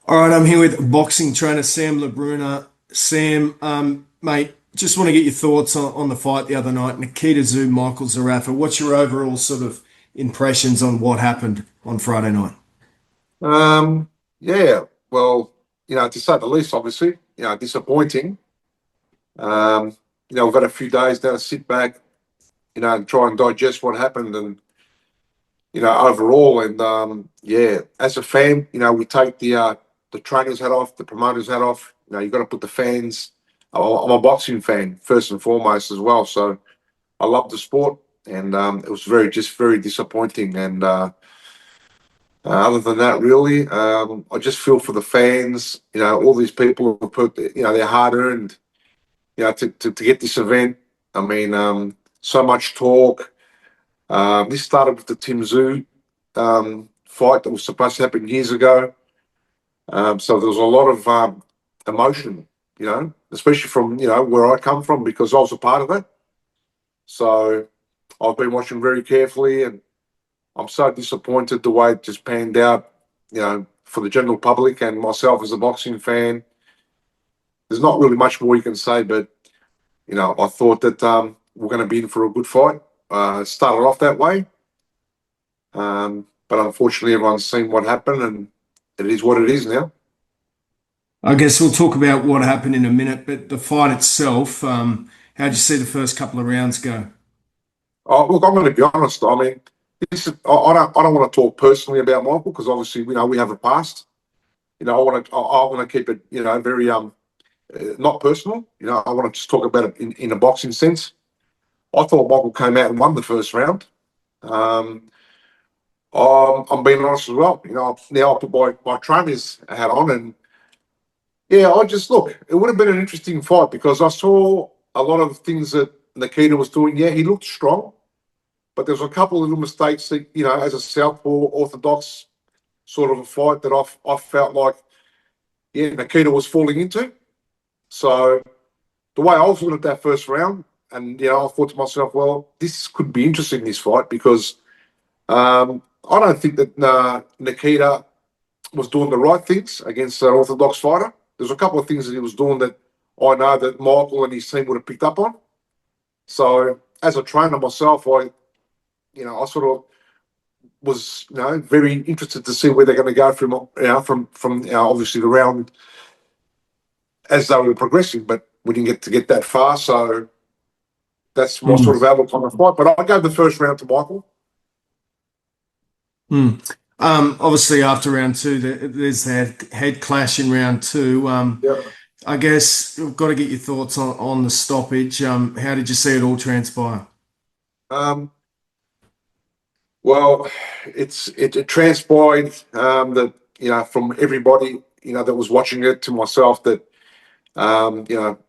All right, I'm here with boxing trainer Sam Labruna. Sam, mate, just want to get your thoughts on the fight the other night. Nikita Tszyu, Michael Zerafa. What's your overall sort of impressions on what happened on Friday night? Um, yeah, well, to say the least, obviously, disappointing. Um, we've had a few days now to sit back, and try and digest what happened and, overall. And, as a fan, we take the trainers hat off, the promoters hat off. You've got to put the fans. I'm a boxing fan, first and foremost, as well. So I love the sport. And it was just very disappointing. And, other than that, really, I just feel for the fans. All these people who put their hard earned, to get this event. I mean, so much talk. This started with the Tszyu fight that was supposed to happen years ago. So there was a lot of emotion, especially from where I come from because I was a part of it. So I've been watching very carefully, and I'm so disappointed the way it just panned out, for the general public and myself as a boxing fan. There's not really much more you can say, but, I thought that we're going to be in for a good fight. It started off that way. But unfortunately, everyone's seen what happened, and it is what it is now. I guess we'll talk about what happened in a minute, but the fight itself, how'd you see the first couple of rounds go? Oh, look, I'm going to be honest. I mean, I don't want to talk personally about Michael because obviously, we have a past. I want to keep it, very not personal. I want to just talk about it in a boxing sense. I thought Michael came out and won the first round. Um, I'm being honest as well. Now I put my trainer's hat on, and yeah, I just look. It would have been an interesting fight because I saw a lot of things that Nikita was doing. Yeah, he looked strong, but there's a couple of little mistakes that as a southpaw orthodox sort of a fight that I felt like Nikita was falling into. So the way I was looking at that first round, and I thought to myself, well, this could be interesting, this fight, because I don't think that Nikita was doing the right things against an orthodox fighter. There's a couple of things that he was doing that I know that Michael and his team would have picked up on. So as a trainer myself, I sort of was very interested to see where they're going to go from obviously the round as they were progressing, but we didn't get that far. So that's my Mm. sort of outlook on the fight. But I gave the first round to Michael. Mm. Obviously, after round two, there's that head clash in round two. Yeah. I guess we've got to get your thoughts on the stoppage. How did you see it all transpire? Um, well, it transpired that from everybody that was watching it to myself that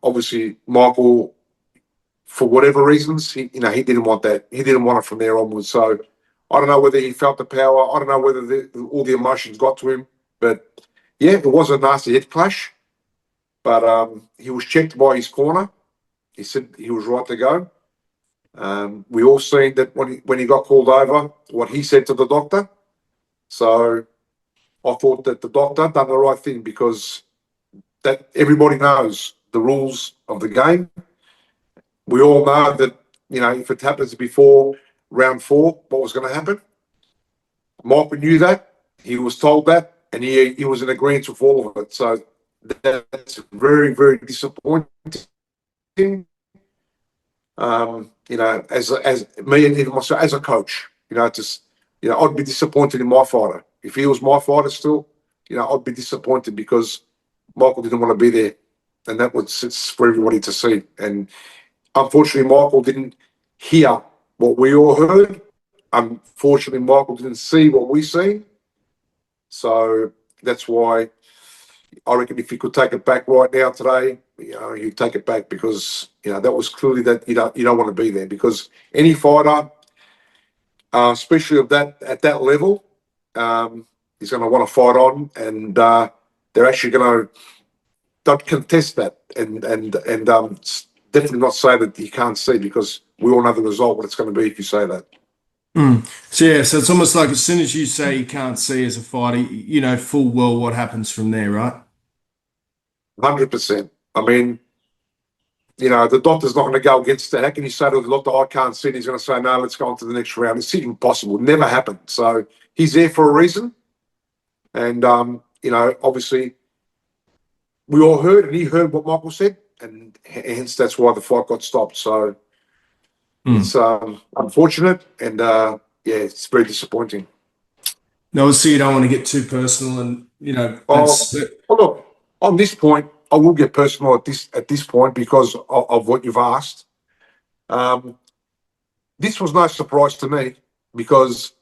obviously Michael, for whatever reasons, he didn't want that. He didn't want it from there onwards. So I don't know whether he felt the power. I don't know whether all the emotions got to him. But yeah, it was a nasty head clash. But he was checked by his corner. He said he was right to go. We all seen that when he got called over, what he said to the doctor. So I thought that the doctor done the right thing because that everybody knows the rules of the game. We all know that if it happens before round four, what was going to happen. Michael knew that. He was told that, and he was in agreement with all of it. So that's very very disappointing. As me and even myself as a coach, just I'd be disappointed in my fighter if he was my fighter still. I'd be disappointed because Michael didn't want to be there, and that was it's for everybody to see. And unfortunately, Michael didn't hear what we all heard. Unfortunately, Michael didn't see what we seen. So that's why I reckon if he could take it back right now today, he'd take it back because that was clearly that you don't want to be there because any fighter, especially of that at that level, is going to want to fight on, and they're actually going to not contest that, and definitely not say that you can't see because we all know the result what it's going to be if you say that. So yeah, so it's almost like as soon as you say you can't see as a fighter, you know full well what happens from there, right? 100%. I mean, the doctor's not going to go against that. How can you say to the doctor, I can't see? And he's going to say, no, let's go on to the next round. It's impossible. Never happened. So he's there for a reason. And, obviously, we all heard, and he heard what Michael said. And hence, that's why the fight got stopped. So Mm. it's unfortunate. And, it's very disappointing. No, obviously you don't want to get too personal, and Oh, look, on this point, I will get personal at this point because of what you've asked. Um, this was no surprise to me because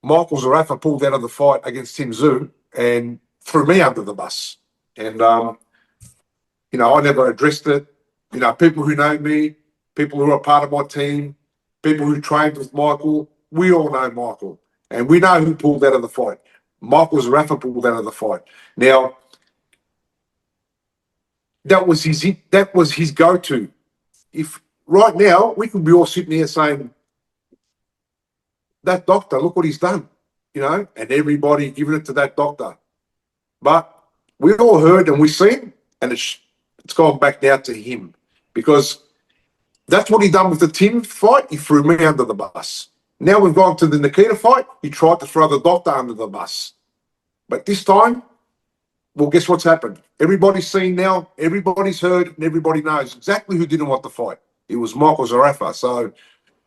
Michael Zerafa pulled out of the fight against Tszyu and threw me under the bus. And, I never addressed it. People who know me, people who are part of my team, people who trained with Michael, we all know Michael. And we know who pulled out of the fight. Michael Zerafa pulled out of the fight. Now, that was his go-to. If right now we could be all sitting here saying, that doctor, look what he's done, and everybody giving it to that doctor. But we all heard and we seen, and it's gone back now to him because that's what he done with the Tim fight. He threw me under the bus. Now we've gone to the Nikita fight. He tried to throw the doctor under the bus. But this time, well, guess what's happened? Everybody's seen now, everybody's heard, and everybody knows exactly who didn't want the fight. It was Michael Zerafa. So,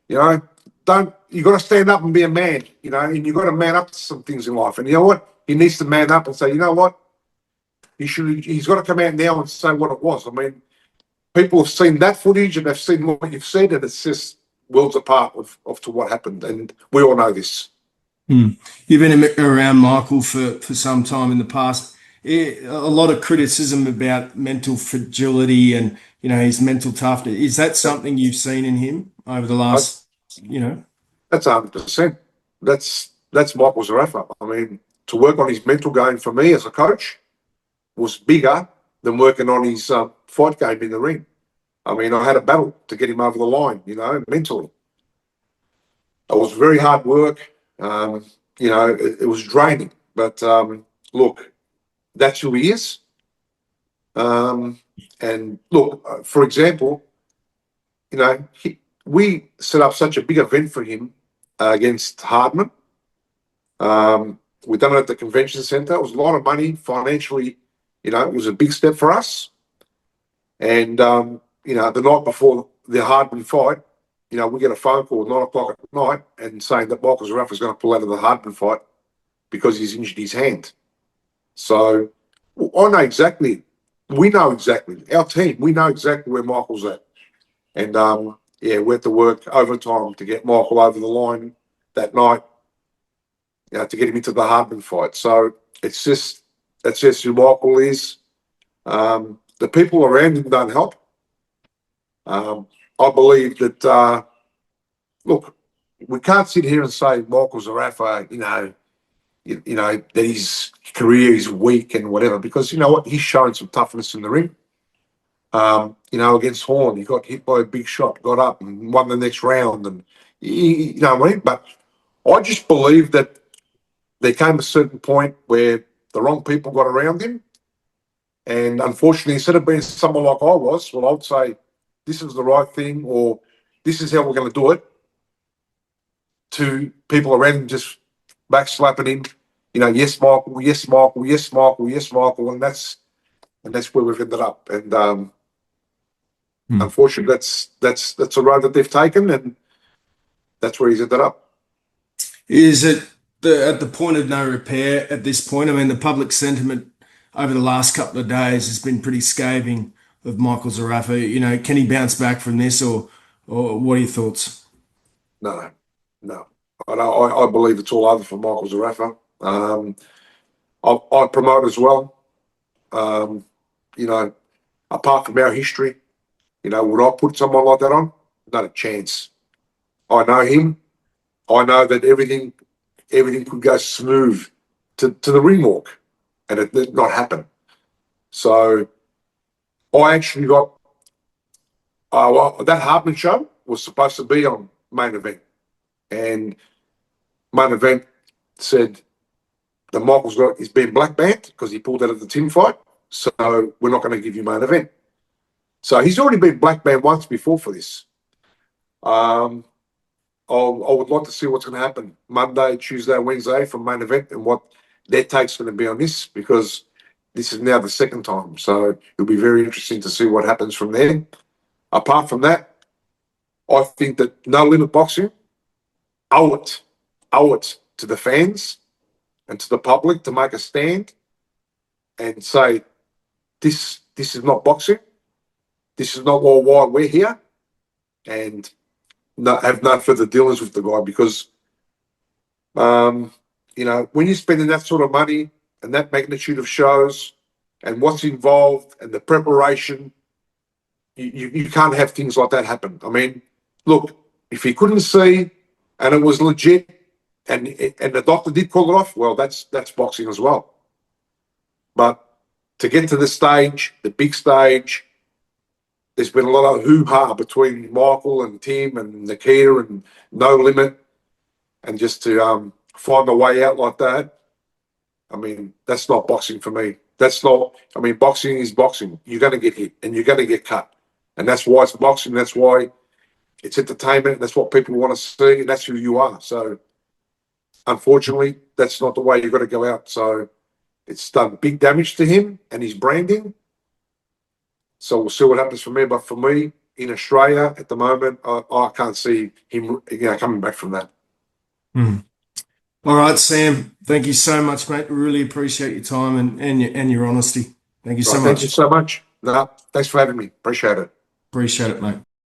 you got to stand up and be a man, and you got to man up to some things in life. And you know what? He needs to man up and say, you know what? He's got to come out now and say what it was. I mean, people have seen that footage and they've seen what you've said, and it's just worlds apart of to what happened. And we all know this. You've been around Michael for some time in the past. A lot of criticism about mental fragility and his mental toughness. Is that something you've seen in him over the last, you know? That's 100%. That's Michael Zerafa. I mean, to work on his mental game for me as a coach was bigger than working on his fight game in the ring. I mean, I had a battle to get him over the line, mentally. It was very hard work. It was draining. But look, that's who he is. And look, for example, we set up such a big event for him against Hardman. We done it at the convention center. It was a lot of money financially. It was a big step for us. And the night before the Hardman fight, we get a phone call at 9 o'clock at night and saying that Michael Zerafa is going to pull out of the Hardman fight because he's injured his hand. So I know exactly. We know exactly. Our team, we know exactly where Michael's at. And we had to work overtime to get Michael over the line that night, to get him into the Hardman fight. So that's just who Michael is. The people around him don't help. I believe that, look, we can't sit here and say Michael Zerafa, that his career is weak and whatever, because you know what? He's shown some toughness in the ring. Against Horn, he got hit by a big shot, got up and won the next round. And, you know what I mean? But I just believe that there came a certain point where the wrong people got around him. And unfortunately, instead of being someone like I was, well, I would say, this is the right thing, or this is how we're going to do it, to people around him just backslapping him, yes, Michael, yes, Michael, yes, Michael, yes, Michael. And that's where we've ended up. And unfortunately, that's a road that they've taken, and that's where he's ended up. Is it at the point of no repair at this point? I mean, the public sentiment over the last couple of days has been pretty scathing of Michael Zerafa. Can he bounce back from this, or what are your thoughts? No. I believe it's all over for Michael Zerafa. I promote as well. Apart from our history, would I put someone like that on? Not a chance. I know him. I know that everything could go smooth to the ring walk, and it did not happen. So I actually got that Hartman show was supposed to be on main event. and main event said that he's been black banned because he pulled out of the Tim fight, so we're not going to give you main event. So he's already been black banned once before for this. I would like to see what's going to happen Monday, Tuesday, Wednesday from main event and what their take's going to be on this, because this is now the second time. So it'll be very interesting to see what happens from there. Apart from that, I think that No Limit Boxing owe it to the fans and to the public to make a stand and say, this is not boxing. This is not why we're here. And have no further dealings with the guy, because, when you're spending that sort of money and that magnitude of shows and what's involved and the preparation, you can't have things like that happen. I mean, look, if he couldn't see and it was legit and the doctor did call it off, well, that's boxing as well. But to get to the stage, the big stage, there's been a lot of hoo-ha between Michael and Tim and Nikita and No Limit, and just to find a way out like that, I mean, that's not boxing for me. Boxing is boxing. You're going to get hit and you're going to get cut. And that's why it's boxing. That's why it's entertainment. That's what people want to see. And that's who you are. So, unfortunately, that's not the way you've got to go out. So, it's done big damage to him and his branding. So we'll see what happens from there. But for me, in Australia at the moment, I can't see him coming back from that. All right, Sam. Thank you so much, mate. We really appreciate your time and your honesty. Thank you so much. Thank you so much. No, thanks for having me. Appreciate it. Appreciate it, mate.